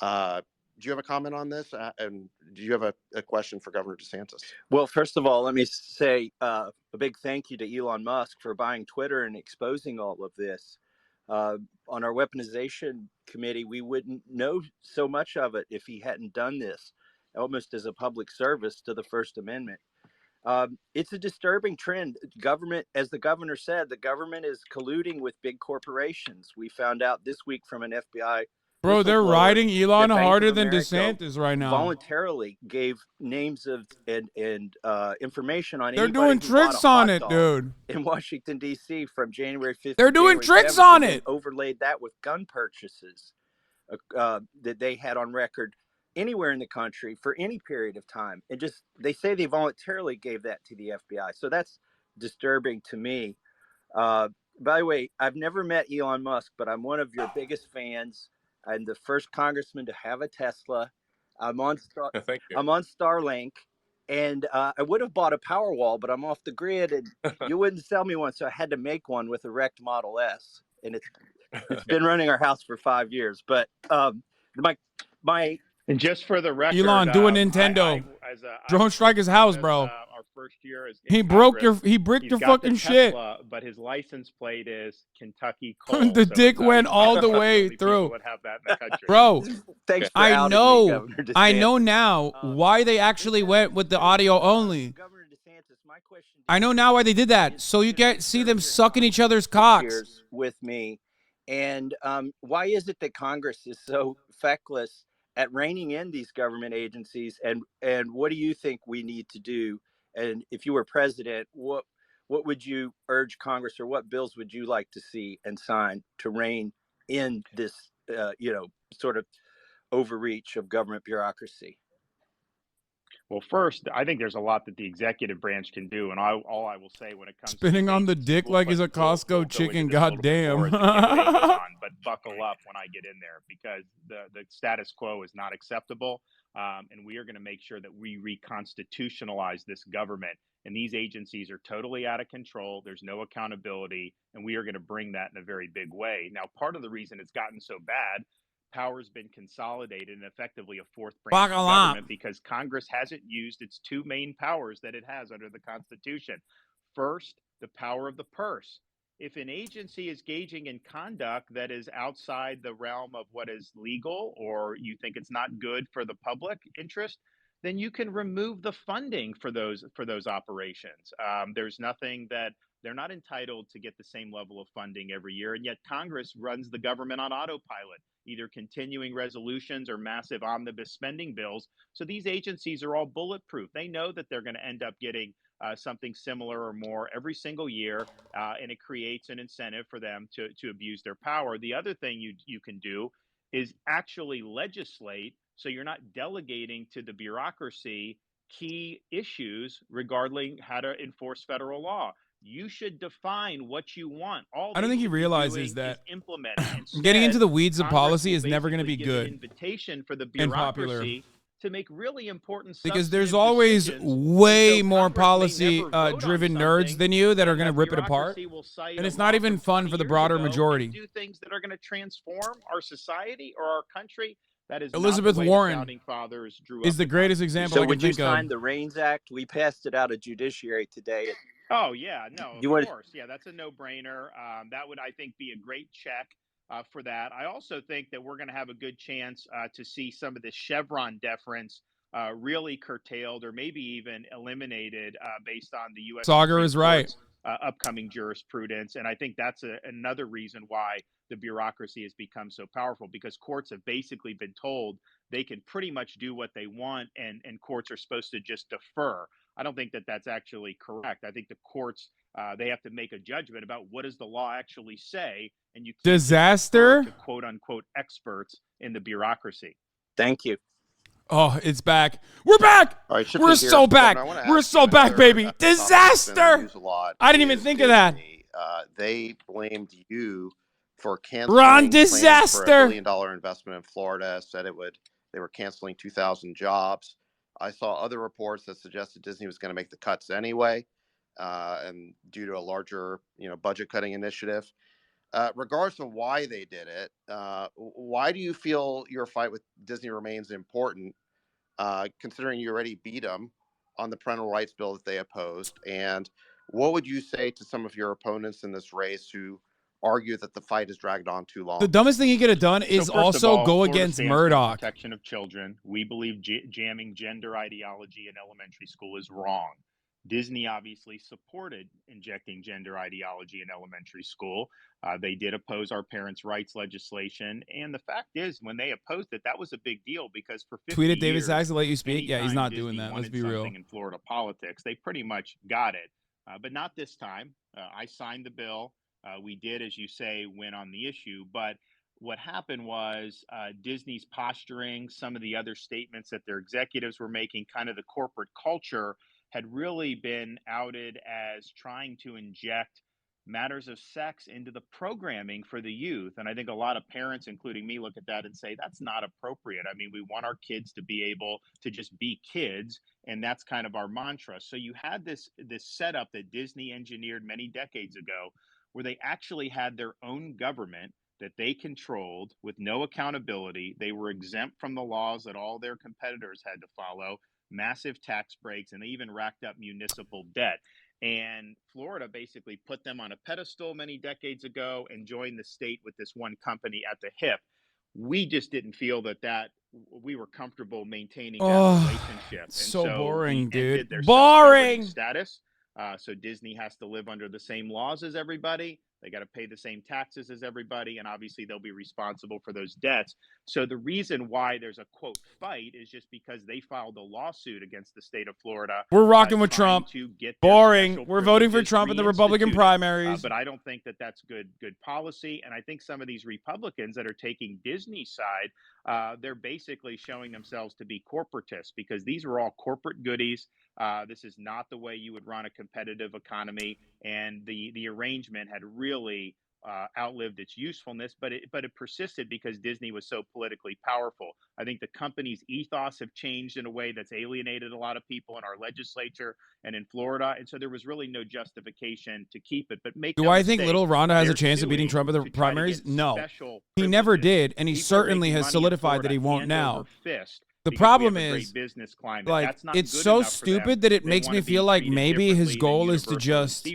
Do you have a comment on this? And do you have a question for Governor DeSantis? Well, first of all, let me say a big thank you to Elon Musk for buying Twitter and exposing all of this. On our weaponization committee, we wouldn't know so much of it if he hadn't done this, almost as a public service to the First Amendment. It's a disturbing trend. Government, as the governor said, the government is colluding with big corporations. We found out this week from an FBI Bro, they're riding Elon that Bank harder of than America DeSantis right now. Voluntarily gave names of and information on They're anybody doing who bought tricks a hot on it, dog dude. in Washington, D.C. from January 5th. They're to doing January tricks 7th, on and it. Overlaid that with gun purchases that they had on record anywhere in the country for any period of time. And just they say they voluntarily gave that to the FBI. So that's disturbing to me. By the way, I've never met Elon Musk, but I'm one of your biggest fans. I'm the first congressman to have a Tesla. I'm on Thank you. I'm on Starlink, and I would have bought a Powerwall, but I'm off the grid, and you wouldn't sell me one, so I had to make one with a wrecked Model S, and it's been running our house for 5 years. But my And just for the record, Elon, do a Nintendo. Drone strike his house, bro. Our first year as He bricked your fucking shit. Tesla, but his license plate is Kentucky Coal. The dick went all the way through. Would have that in the country. Bro, thanks for I outing know. me, Governor DeSantis. I know now why they actually went with the audio only. Governor DeSantis, my question I know now why they did that. So you can't see them sucking each other's cocks. with me, And why is it that Congress is so feckless at reining in these government agencies? And what do you think we need to do? And if you were president, what would you urge Congress, or what bills would you like to see and sign to rein in this, sort of overreach of government bureaucracy? Well, first, I think there's a lot that the executive branch can do, and all I will say when it comes Spinning to on the dick like he's a Costco chicken, goddamn. but buckle up when I get in there, because the status quo is not acceptable, and we are going to make sure that we reconstitutionalize this government. And these agencies are totally out of control. There's no accountability, and we are going to bring that in a very big way. Now, part of the reason it's gotten so bad, power's been consolidated and effectively a fourth branch of government, because Congress hasn't used its two main powers that it has under the Constitution. First, the power of the purse. If an agency is engaging in conduct that is outside the realm of what is legal, or you think it's not good for the public interest, then you can remove the funding for those operations. There's nothing that they're not entitled to get the same level of funding every year, and yet Congress runs the government on autopilot, either continuing resolutions or massive omnibus spending bills. So these agencies are all bulletproof. They know that they're going to end up getting something similar or more every single year, and it creates an incentive for them to abuse their power. The other thing you can do is actually legislate, so you're not delegating to the bureaucracy key issues regarding how to enforce federal law. You should define what you want. I don't think he realizes that implement. getting into the weeds of policy is never going to be good invitation for the and popular. To make really important, because there's always way more policy driven nerds than you that are going to rip it apart, and it's not even fun for the broader majority. Do things that are going to transform our society or our country. That is Elizabeth Warren is the greatest example I can think of. So would you sign the REINS Act? We passed it out of Judiciary today. Oh, yeah, no, of course. Yeah, that's a no-brainer. That would, I think, be a great check for that. I also think that we're going to have a good chance to see some of this Chevron deference really curtailed, or maybe even eliminated based on the U.S. Sagar is right. Upcoming jurisprudence. And I think that's another reason why the bureaucracy has become so powerful, because courts have basically been told they can pretty much do what they want, and courts are supposed to just defer. I don't think that that's actually correct. I think the courts, they have to make a judgment about what does the law actually say, and you can't disaster to quote unquote experts in the bureaucracy. Thank you. Oh, it's back. We're back. Right, we're so back. We're so back, baby. Disaster. I didn't even think of that. They blamed you for canceling Ron disaster. For $1 billion investment in Florida. Said they were canceling 2,000 jobs. I saw other reports that suggested Disney was going to make the cuts anyway, and due to a larger, budget cutting initiative. Regardless of why they did it, why do you feel your fight with Disney remains important, considering you already beat them on the parental rights bill that they opposed? And what would you say to some of your opponents in this race who argue that the fight has dragged on too long? The dumbest thing he could have done is also go against Murdoch. Protection of children. We believe jamming gender ideology in elementary school is wrong. Disney obviously supported injecting gender ideology in elementary school. They did oppose our parents' rights legislation. And the fact is, when they opposed it, that was a big deal, because for 50 tweeted David years, Sachs to let you speak. Yeah, he's not Disney doing that. Let's wanted be real. something in Florida politics, they pretty much got it. But not this time. I signed the bill. We did, as you say, win on the issue. But what happened was Disney's posturing, some of the other statements that their executives were making, kind of the corporate culture, had really been outed as trying to inject matters of sex into the programming for the youth. And I think a lot of parents, including me, look at that and say, that's not appropriate. I mean, we want our kids to be able to just be kids, and that's kind of our mantra. So you had this setup that Disney engineered many decades ago, where they actually had their own government that they controlled with no accountability. They were exempt from the laws that all their competitors had to follow, massive tax breaks, and they even racked up municipal debt. And Florida basically put them on a pedestal many decades ago and joined the state with this one company at the hip. We just didn't feel that we were comfortable maintaining that relationship. And so boring, dude. Boring status. So Disney has to live under the same laws as everybody. They got to pay the same taxes as everybody, and obviously they'll be responsible for those debts. So the reason why there's a quote fight is just because they filed a lawsuit against the state of Florida. We're rocking with trying Trump. to get Boring. We're voting for Trump in the Republican primaries. But I don't think that that's good policy. And I think some of these Republicans that are taking Disney's side, they're basically showing themselves to be corporatists, because these are all corporate goodies. This is not the way you would run a competitive economy, and the arrangement had really outlived its usefulness, but it persisted because Disney was so politically powerful. I think the company's ethos have changed in a way that's alienated a lot of people in our legislature and in Florida, and so there was really no justification to keep it. But do I think little Rhonda has a chance of beating Trump in the primaries? No, he never did, and he certainly has solidified that he won't now. The problem is, like, it's so stupid that it makes me feel like maybe his goal is to just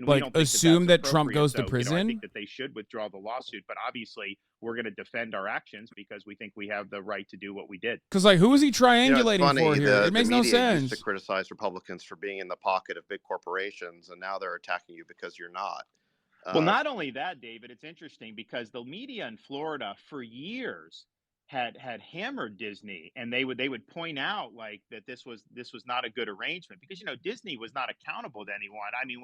like assume that Trump goes to prison. I think that they should withdraw the lawsuit, but obviously we're going to defend our actions because we think we have the right to do what we did. Because, like, who is he triangulating for here? It makes no sense. Used to criticize Republicans for being in the pocket of big corporations, and now they're attacking you because you're not. Well, not only that, David, it's interesting because the media in Florida for years had hammered Disney, and they would point out like that this was not a good arrangement, because Disney was not accountable to anyone. I mean,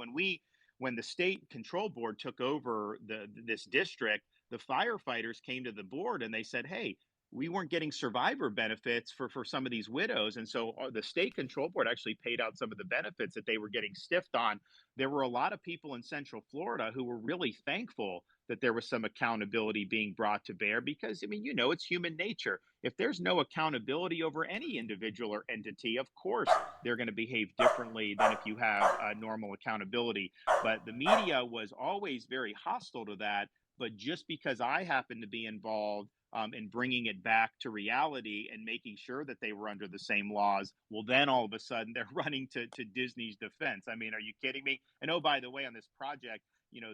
when the state control board took over this district, the firefighters came to the board and they said, hey, we weren't getting survivor benefits for some of these widows. And so the state control board actually paid out some of the benefits that they were getting stiffed on. There were a lot of people in Central Florida who were really thankful that there was some accountability being brought to bear, because, I mean, it's human nature. If there's no accountability over any individual or entity, of course, they're going to behave differently than if you have normal accountability. But the media was always very hostile to that. But just because I happen to be involved in bringing it back to reality and making sure that they were under the same laws, well, then all of a sudden they're running to Disney's defense. I mean, are you kidding me? And oh, by the way, on this project,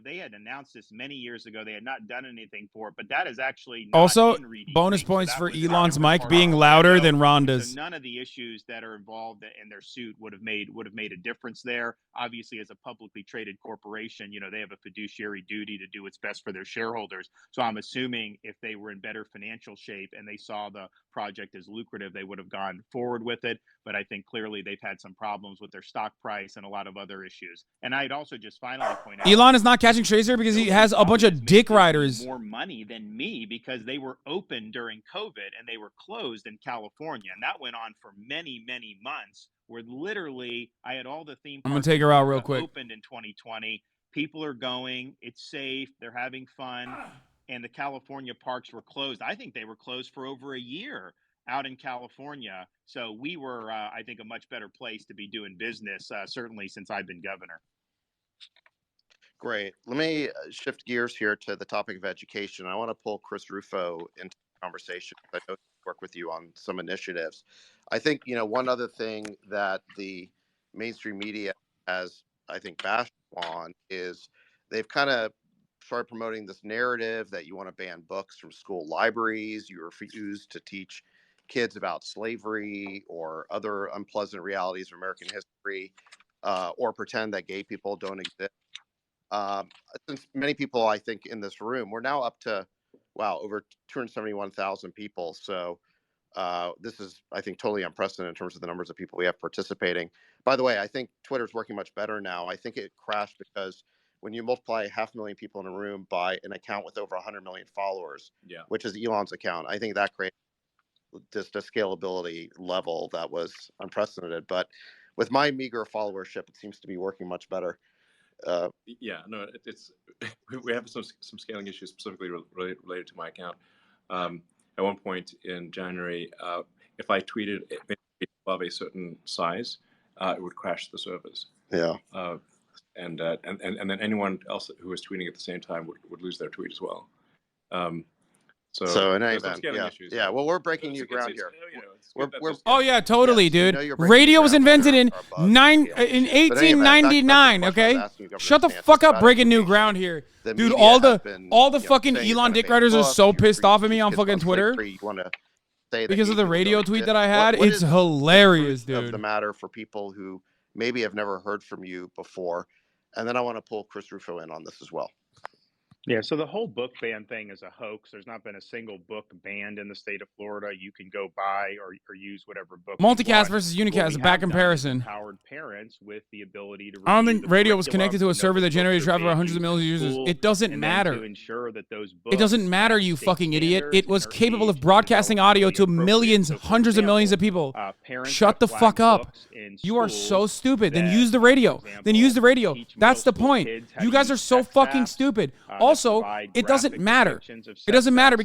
they had announced this many years ago. They had not done anything for it, but that is actually not also in bonus points for Elon's mic being louder than Rhonda's. So none of the issues that are involved in their suit would have made a difference there. Obviously, as a publicly traded corporation, they have a fiduciary duty to do what's best for their shareholders. So I'm assuming if they were in better financial shape and they saw the project as lucrative, they would have gone forward with it. But I think clearly they've had some problems with their stock price and a lot of other issues. And I'd also just finally point out, Elon is not catching Tracer because he has a bunch of dick riders. More money than me because they were open during COVID and they were closed in California. And that went on for many, many months, where literally I had all the theme parks. I'm going to take her out real quick. Opened in 2020. People are going. It's safe. They're having fun. And the California parks were closed. I think they were closed for over a year out in California. So we were, I think, a much better place to be doing business, certainly since I've been governor. Great. Let me shift gears here to the topic of education. I want to pull Chris Rufo into the conversation. I know he worked with you on some initiatives. I think, one other thing that the mainstream media has, I think, bashed on is they've kind of started promoting this narrative that you want to ban books from school libraries. You refuse to teach kids about slavery or other unpleasant realities of American history, or pretend that gay people don't exist. Since many people, I think, in this room, we're now up to, over 271,000 people. So this is, I think, totally unprecedented in terms of the numbers of people we have participating. By the way, I think Twitter's working much better now. I think it crashed because when you multiply 500,000 people in a room by an account with over 100 million followers, which is Elon's account, I think that created just a scalability level that was unprecedented. But with my meager followership, it seems to be working much better. It's we have some scaling issues specifically related to my account. At one point in January, if I tweeted above a certain size, it would crash the servers. And then anyone else who was tweeting at the same time would lose their tweet as well. So in any event, well, we're breaking new ground here. Oh yeah, totally, dude. Radio was invented in 1899. Okay, shut the fuck up, breaking new ground here, dude. All the fucking Elon dick riders are so pissed off at me on fucking Twitter because of the radio tweet that I had. It's hilarious, dude. Of the matter for people who maybe have never heard from you before, and then I want to pull Chris Rufo in on this as well. Yeah, so the whole book ban thing is a hoax. There's not been a single book banned in the state of Florida. You can go buy or use whatever book you Multicast want. versus What unicast, we a bad have done is comparison. empowered parents with the ability to I don't review think the radio was curriculum, connected to a know server the that books generated are traffic by being hundreds of used millions of in users. school, It doesn't and then matter. to ensure that those It doesn't books matter, match you state fucking idiot. standards It was and are capable of aged broadcasting audio to intellectually millions, appropriate. So, for hundreds of millions of example, people. parents Shut have the flagged fuck up. books in You are so schools stupid. Then that, use the for radio. Then use the example, radio. teach That's the middle school point. kids how You to guys are use so sex fucking apps, stupid. that Also, provide it doesn't graphic matter. depictions of It doesn't sex matter acts because